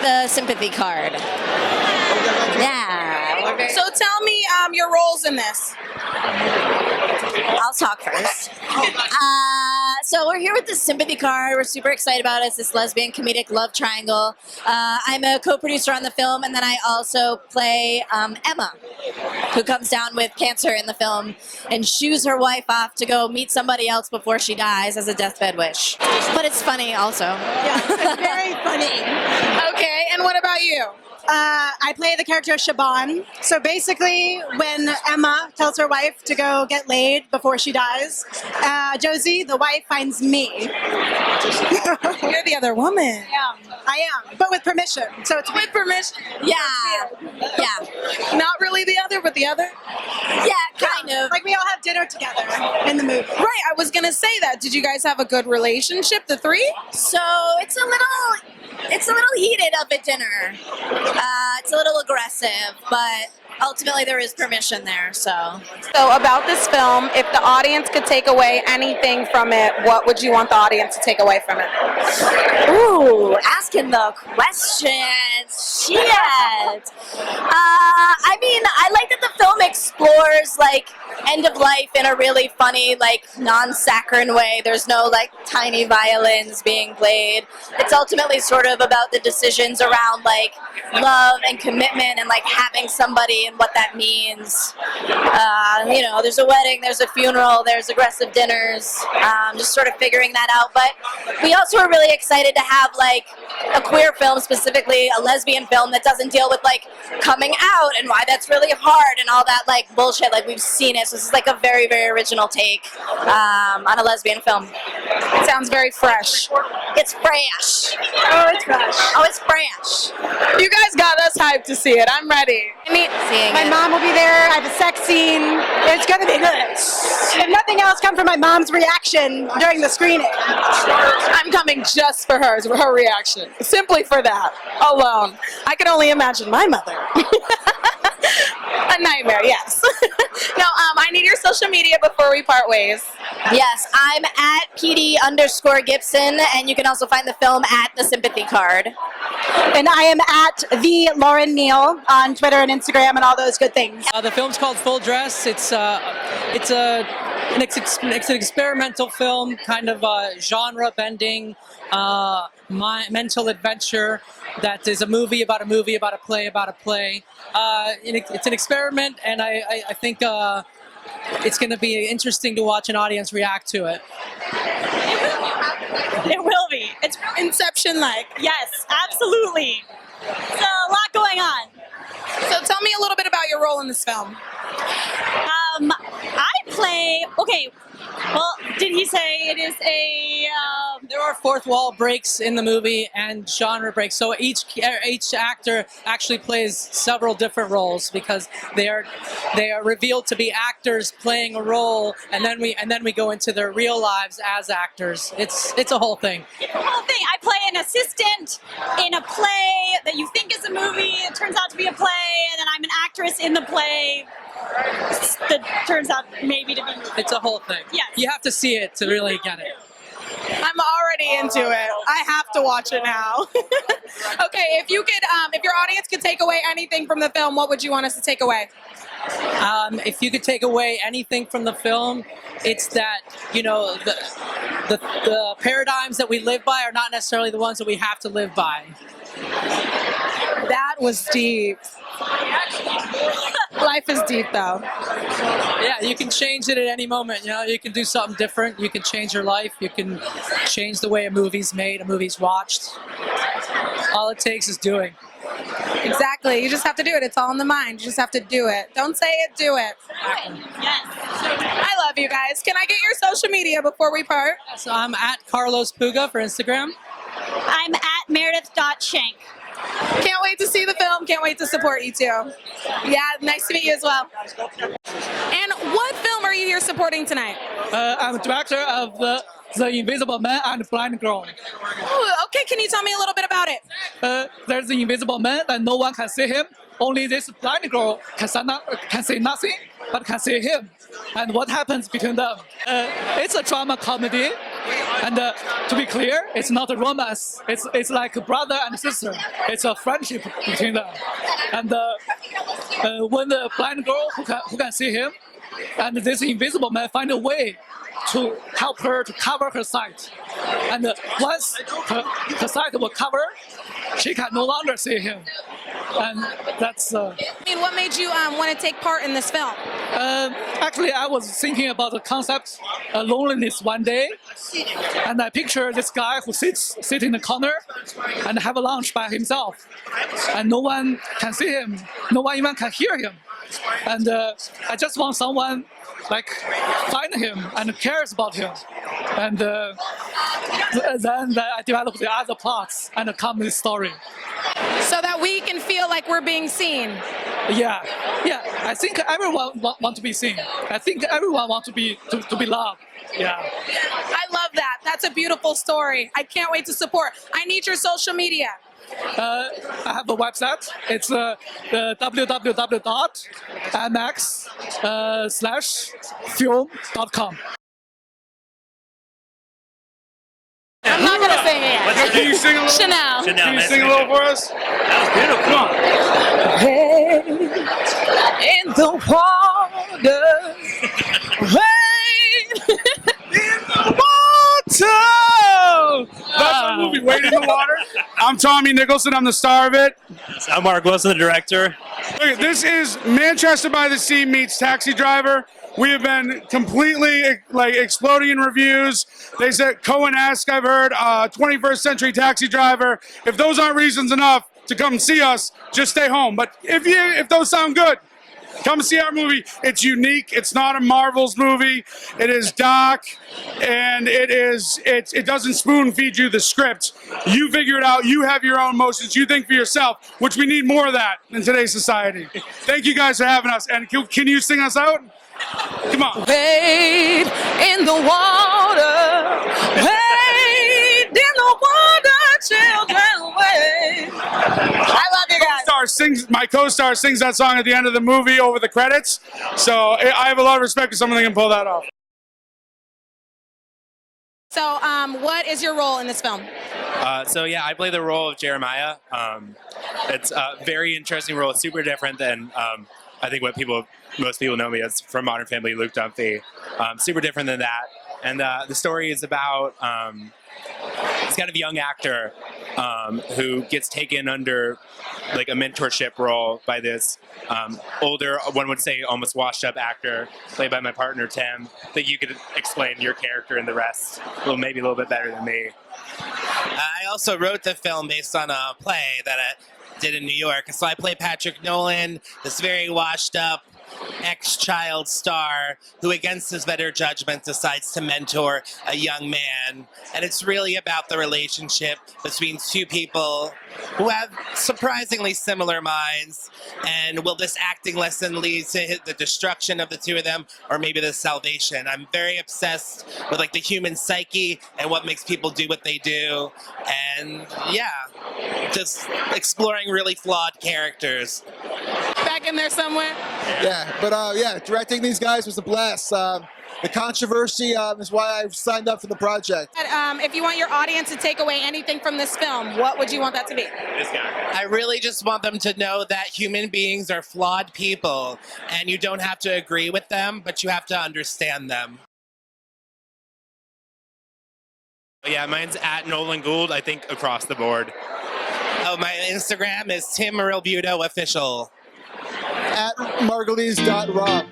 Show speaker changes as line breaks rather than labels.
the Sympathy card. Yeah.
So tell me your roles in this.
I'll talk first. So we're here with the Sympathy card. We're super excited about it. It's this lesbian comedic love triangle. I'm a co-producer on the film, and then I also play Emma, who comes down with cancer in the film and shoos her wife off to go meet somebody else before she dies as a deathbed wish. But it's funny also.
Yeah, it's very funny.
Okay, and what about you?
I play the character Shaban. So basically, when Emma tells her wife to go get laid before she dies, Josie, the wife, finds me.
You're the other woman.
I am, but with permission. So it's
With permission.
Yeah. Yeah.
Not really the other, but the other?
Yeah, kind of.
like we all have dinner together in the movie.
Right, I was going to say that. Did you guys have a good relationship, the three?
So it's a little heated up at dinner. It's a little aggressive, but ultimately there is permission there, so.
So about this film, if the audience could take away anything from it, what would you want the audience to take away from it?
Ooh, asking the questions. Shit. I mean, I like that the film explores like end of life in a really funny, like non-saccharine way. There's no like tiny violins being played. It's ultimately sort of about the decisions around like love and commitment and like having somebody and what that means. You know, there's a wedding, there's a funeral, there's aggressive dinners, just sort of figuring that out. But we also are really excited to have like a queer film, specifically a lesbian film that doesn't deal with like coming out and why that's really hard and all that like bullshit. Like we've seen it, so this is like a very, very original take on a lesbian film.
It sounds very fresh.
It's fresh.
Oh, it's fresh.
Oh, it's fresh.
You guys got us hyped to see it. I'm ready.
Seeing
My
it.
mom will be there. I have a sex scene. It's going to be good. If nothing else, come from my mom's reaction during the screening.
I'm coming just for hers, for her reaction. Simply for that alone. I can only imagine my mother. A nightmare, yes. No, I need your social media before we part ways.
Yes, I'm at PD_Gibson, and you can also find the film at the Sympathy card.
And I am at the Lauren Neal on Twitter and Instagram and all those good things.
The film's called Full Dress. It's an experimental film, kind of genre-bending, mental adventure that is a movie about a movie about a play about a play. It's an experiment, and I think it's going to be interesting to watch an audience react to it.
It will be. It's
Inception-like.
yes, absolutely. So a lot going on.
So tell me a little bit about your role in this film.
I play. Okay. Well, did he say it is a?
There are fourth wall breaks in the movie and genre breaks, so each actor actually plays several different roles because they are revealed to be actors playing a role, and then we go into their real lives as actors. It's a whole thing.
It's the whole thing. I play an assistant in a play that you think is a movie. It turns out to be a play, and then I'm an actress in the play that turns out maybe to be.
It's a whole thing.
Yes.
You have to see it to really get it.
I'm already into it. I have to watch it now. Okay, if you could, if your audience could take away anything from the film, what would you want us to take away?
If you could take away anything from the film, it's that, you know, the paradigms that we live by are not necessarily the ones that we have to live by.
That was deep. Life is deep, though.
Yeah, you can change it at any moment. You know, you can do something different. You can change your life. You can change the way a movie's made, a movie's watched. All it takes is doing.
Exactly. You just have to do it. It's all in the mind. You just have to do it. Don't say it, do it.
Yes.
I love you guys. Can I get your social media before we part?
So I'm at Carlos Puga for Instagram.
I'm at Meredith.Shank.
Can't wait to see the film. Can't wait to support you too. Yeah, nice to meet you as well. And what film are you here supporting tonight?
I'm the director of the
The Invisible Man and Blind Girl.
Ooh, okay, can you tell me a little bit about it?
There's the invisible man that no one can see him. Only this blind girl can say nothing, but can see him. And what happens between them? It's a drama comedy. And to be clear, it's not a romance. It's like a brother and sister. It's a friendship between them. And when the blind girl who can see him, and this invisible man find a way to help her to cover her sight. And once her sight will cover, she can no longer see him. And that's...
I mean, what made you want to take part in this film?
Actually, I was thinking about the concept loneliness one day, and I picture this guy who sit in the corner and have a lunch by himself, and no one can see him, no one even can hear him, and I just want someone like find him and cares about him, and then I developed the other plots and the comedy story.
So that we can feel like we're being seen.
Yeah. I think everyone want to be seen. I think everyone want to be loved. Yeah.
I love that. That's a beautiful story. I can't wait to support. I need your social media.
I have a website. It's www.mx/film.com.
I'm not gonna sing it.
Can you sing a little?
Chanel.
Can you sing a little for us?
That was beautiful.
Come on.
Hey, in the water. Hey,
In the water. That's our movie, Wade in the Water. I'm Tommy Nicholson. I'm the star of it.
I'm Mark Wilson, the director.
Look, this is Manchester by the Sea meets Taxi Driver. We have been completely exploding in reviews. They said Cohen-esque, I've heard, 21st century Taxi Driver. If those aren't reasons enough to come see us, just stay home. But if those sound good, come see our movie. It's unique. It's not a Marvel's movie. It is dark, and it doesn't spoon feed you the script. You figure it out. You have your own emotions. You think for yourself, which we need more of that in today's society. Thank you guys for having us. And can you sing us out? Come on.
wade in the water. Wade in the water, children, wade. I love you guys.
My co-star sings that song at the end of the movie over the credits. So I have a lot of respect for someone that can pull that off.
So, what is your role in this film?
So yeah, I play the role of Jeremiah. It's a very interesting role. It's super different than I think what most people know me as from Modern Family, Luke Dunphy. Super different than that. And the story is about this kind of young actor who gets taken under like a mentorship role by this older, one would say almost washed up actor played by my partner Tim. I think you could explain your character and the rest maybe a little bit better than me.
I also wrote the film based on a play that I did in New York. So I play Patrick Nolan, this very washed up ex-child star who, against his better judgment, decides to mentor a young man. And it's really about the relationship between two people who have surprisingly similar minds. And will this acting lesson lead to the destruction of the two of them, or maybe the salvation? I'm very obsessed with like the human psyche and what makes people do what they do. And yeah, just exploring really flawed characters.
Back in there somewhere?
Yeah, but directing these guys was a blast. The controversy is why I signed up for the project.
If you want your audience to take away anything from this film, what would you want that to be?
This guy.
I really just want them to know that human beings are flawed people, and you don't have to agree with them, but you have to understand them.
Yeah, mine's at Nolan Gould, I think across the board.
Oh, my Instagram is Tim Marilbuto Official.
At margulies.rob.